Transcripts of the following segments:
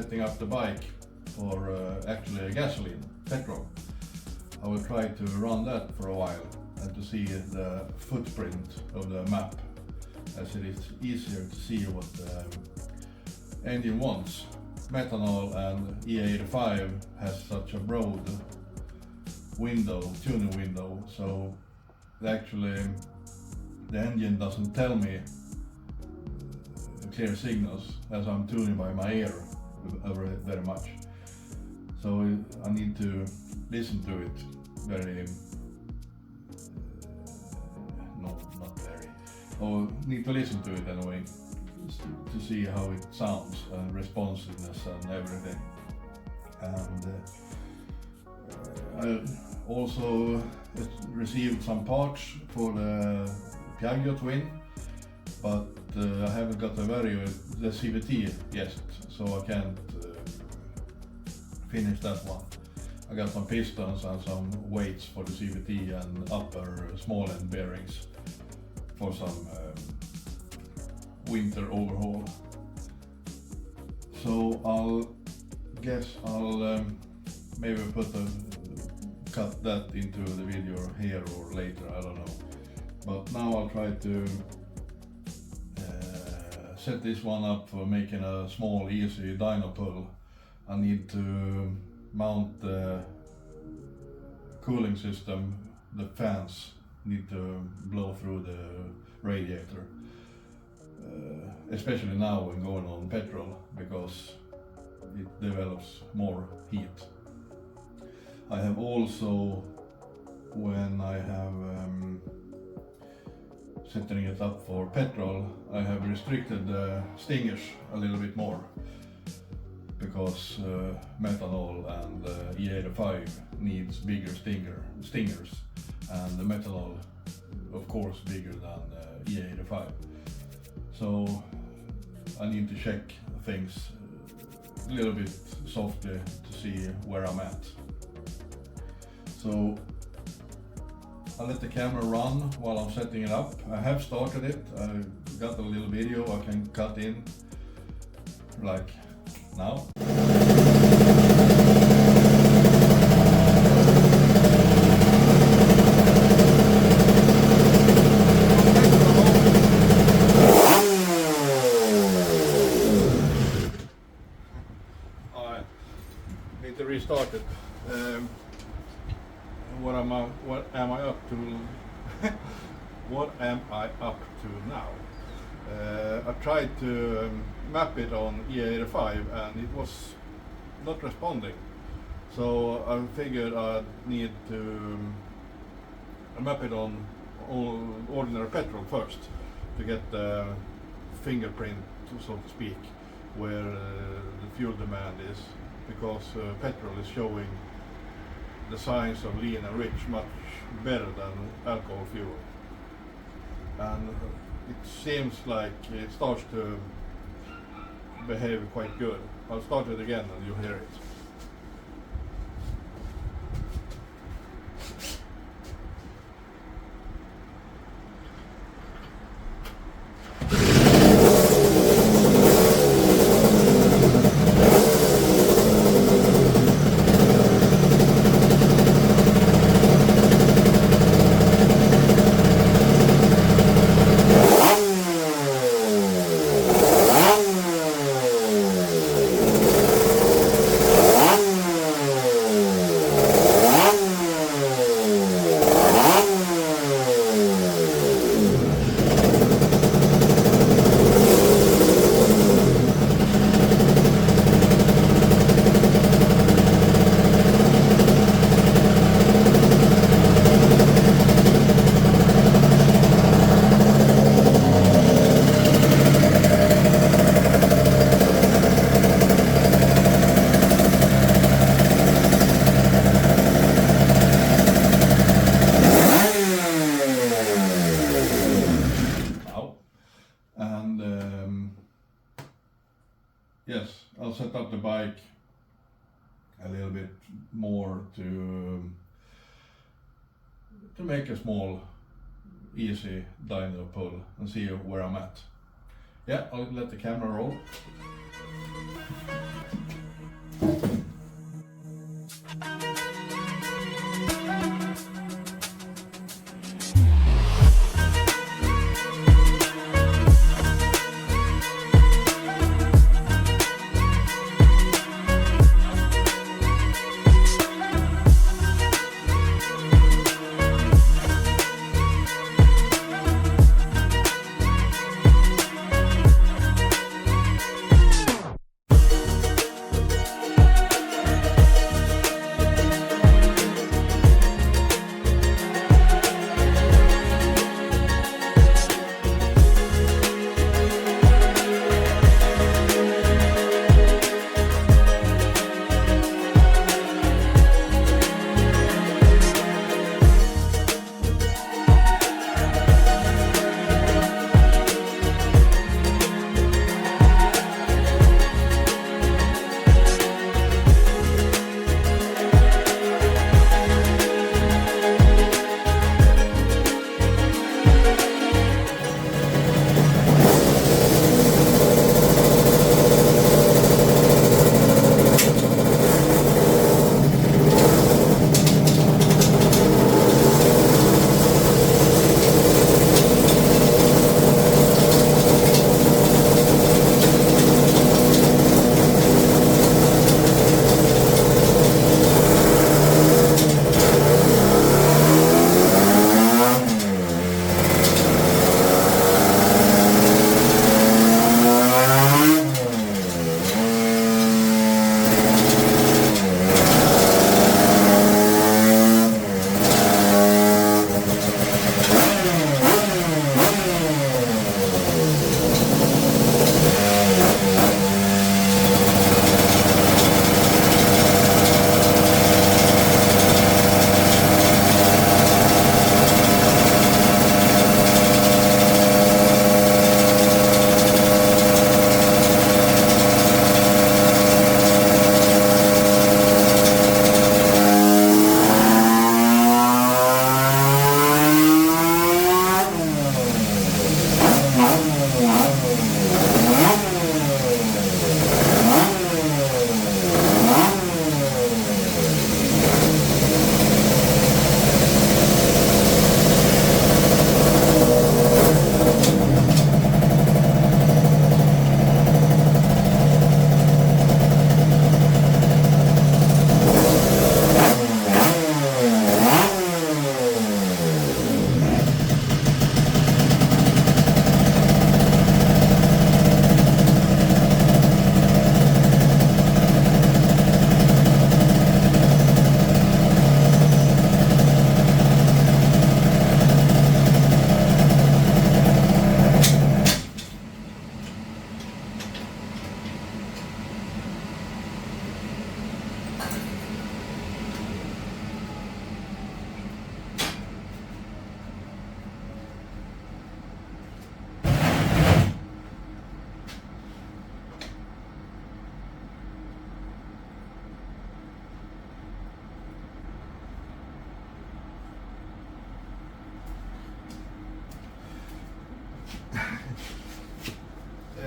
setting up the bike for actually gasoline, petrol. I will try to run that for a while and to see the footprint of the map, as it is easier to see what the engine wants. Methanol and E85 has such a broad window, tuning window, so actually the engine doesn't tell me clear signals as I'm tuning by my ear very much. So I need to listen to it very, need to listen to it anyway, to see how it sounds and responsiveness and everything. And I also received some parts for the Piaggio Twin, but I haven't got the CVT yet, so I can't finish that one. I got some pistons and some weights for the CVT and upper small end bearings for some winter overhaul. So I'll maybe cut that into the video here or later, I don't know. But now I'll try to set this one up for making a small easy dyno pull. I need to mount the cooling system, the fans need to blow through the radiator, especially now when going on petrol, because it develops more heat. I have also, when I have setting it up for petrol, I have restricted the stingers a little bit more, because methanol and E85 needs bigger stingers, and the methanol of course bigger than E85. So I need to check things a little bit softly to see where I'm at. So I'll let the camera run while I'm setting it up. I have started it. I got a little video I can cut in, like now. Alright, need to restart it. What am I up to? What am I up to now? I tried to map it on E85 and it was not responding. So I figured I'd need to map it on ordinary petrol first to get the fingerprint, so to speak, where the fuel demand is, because petrol is showing the signs of lean and rich much better than alcohol fuel. And it seems like it starts to behave quite good. I'll start it again and you'll hear it. Yes, I'll set up the bike a little bit more to make a small, easy dyno pull and see where I'm at. Yeah, I'll let the camera roll.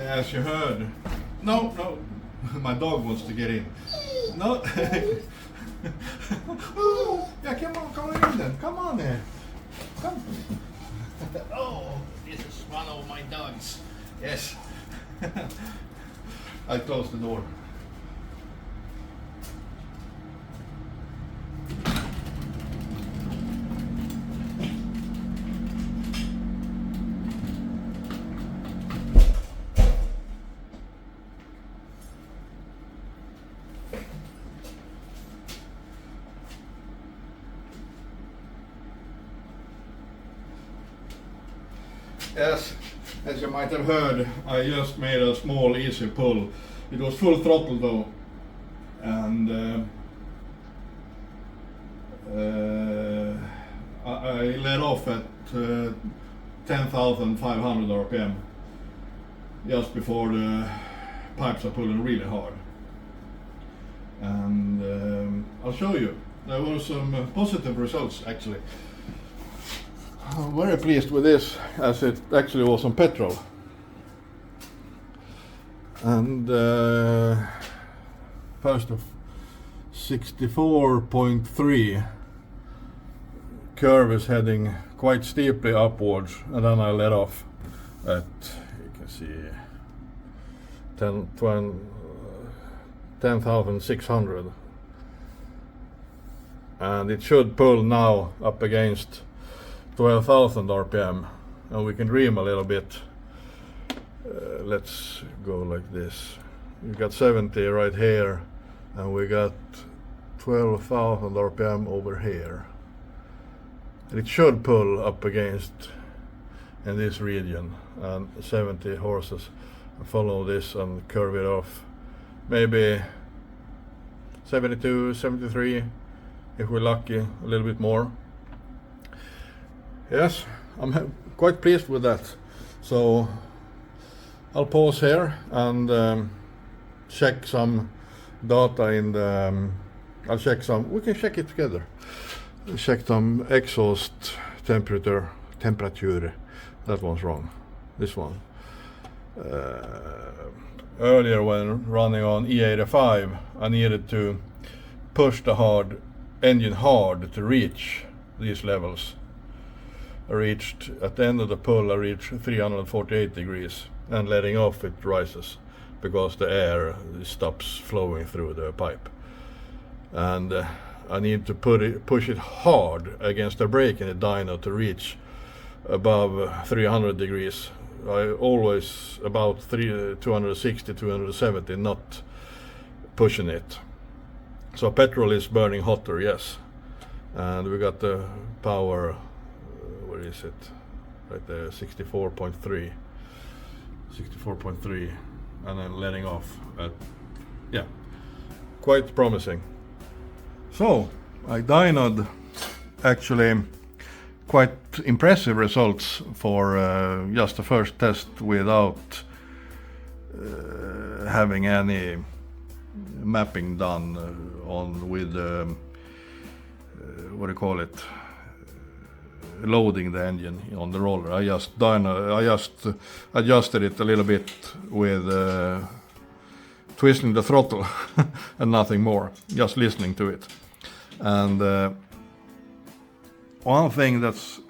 as you heard, no, my dog wants to get in. No, yeah, come on in then. Come on there. Come. Oh, this is one of my dogs. Yes. I closed the door. Yes, as you might have heard, I just made a small easy pull. It was full throttle though, and I let off at 10,500 RPM just before the pipes are pulling really hard. And I'll show you. There were some positive results actually. I'm very pleased with this, as it actually was on petrol. And first of 64.3, curve is heading quite steeply upwards, and then I let off at, you can see, 10,600. And it should pull now up against 12,000 RPM, and we can dream a little bit. Let's go like this. We got 70 right here, and we got 12,000 RPM over here. And it should pull up against in this region, and 70 horses. Follow this and curve it off. Maybe 72, 73, if we're lucky, a little bit more. Yes, I'm quite pleased with that. So I'll pause here and check some data in the. I'll check some. We can check it together. Check some exhaust temperature. That one's wrong. This one. Earlier, when running on E85, I needed to push the engine hard to reach these levels. I reached, at the end of the pull, I reached 348 degrees, and letting off it rises because the air stops flowing through the pipe. And I need to push it hard against the brake in the dyno to reach above 300 degrees. I always about 260, 270, not pushing it. So petrol is burning hotter, yes. And we got the power. Where is it? Right there, 64.3, and then letting off at, yeah, quite promising. So I dynoed actually quite impressive results for just the first test without having any mapping done on with what do you call it? Loading the engine on the roller. I just adjusted it a little bit with twisting the throttle and nothing more, just listening to it. And one thing that's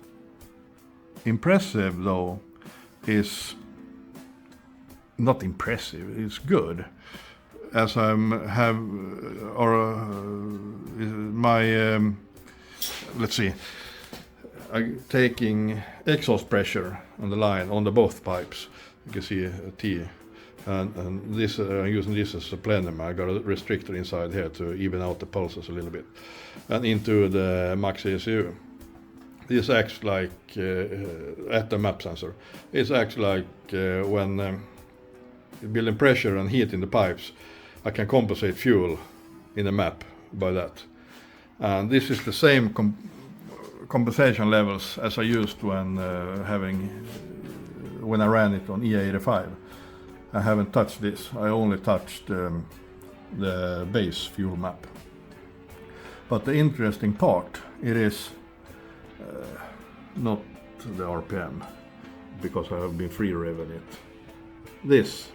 impressive though is not impressive, it's good, as let's see, I'm taking exhaust pressure on the line on the both pipes. You can see a T, and this I'm using this as a plenum. I got a restrictor inside here to even out the pulses a little bit, and into the max ECU. This acts like at the map sensor. It acts like when building pressure and heat in the pipes, I can compensate fuel in the map by that. And this is the same compensation levels as I used when when I ran it on E85. I haven't touched this. I only touched the base fuel map. But the interesting part, it is not the RPM, because I have been free revving it. this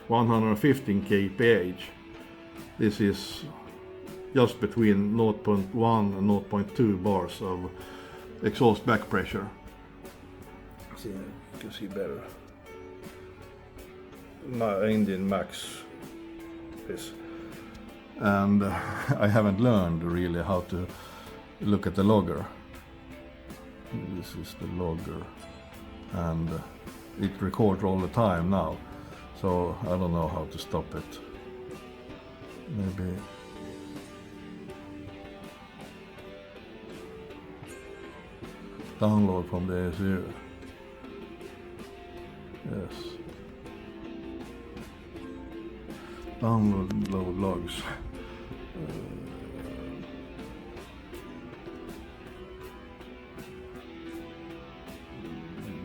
115 kph. This is just between 0.1 and 0.2 bars of exhaust back pressure. See, you can see better. My engine max this, and I haven't learned really how to look at the logger. This is the logger, and it records all the time now, so I don't know how to stop it. Maybe download from the ECU. Yes. Download logs.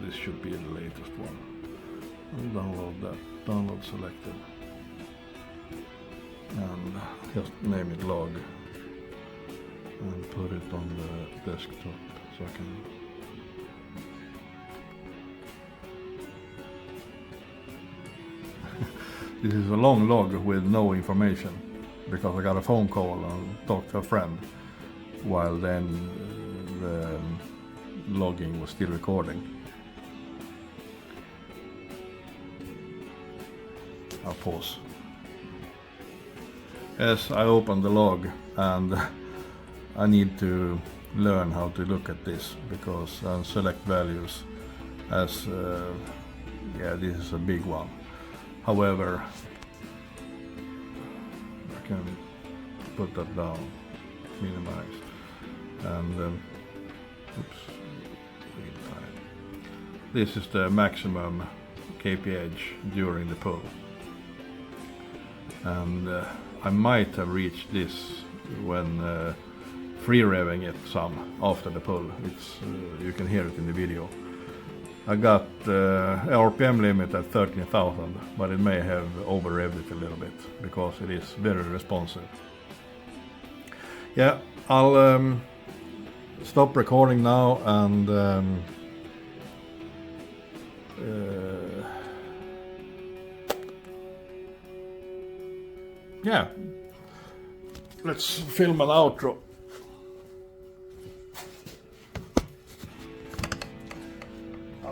This should be the latest one. I'll download that. Download selected. And just name it log. And put it on the desktop so I can. This is a long log with no information, because I got a phone call and talked to a friend while then the logging was still recording. I'll pause. Yes, I opened the log, and I need to learn how to look at this, because I select values as yeah, this is a big one. However, I can put that down, minimize, and oops, this is the maximum kph during the pull, and I might have reached this when free revving it some after the pull. It's you can hear it in the video. I got RPM limit at 13,000, but it may have over revved it a little bit because it is very responsive. Yeah, I'll stop recording now and yeah, let's film an outro.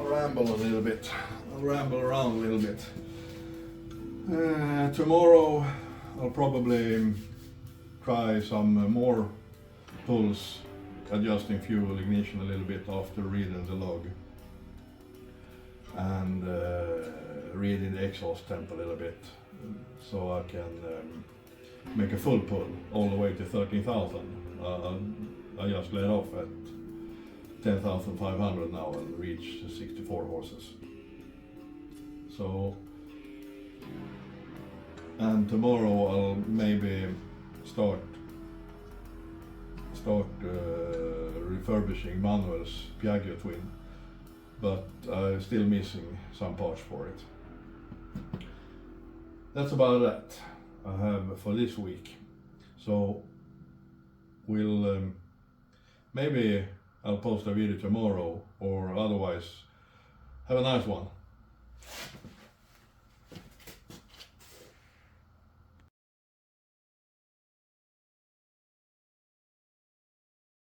Ramble a little bit. I'll ramble around a little bit. Tomorrow I'll probably try some more pulls, adjusting fuel ignition a little bit after reading the log, and reading the exhaust temp a little bit, so I can make a full pull all the way to 13,000. I just let off at 10,500 now and reach 64 horses. So, and tomorrow I'll maybe start refurbishing Manuel's Piaggio twin, but I'm still missing some parts for it. That's about that I have for this week. So we'll maybe I'll post a video tomorrow, or otherwise have a nice one.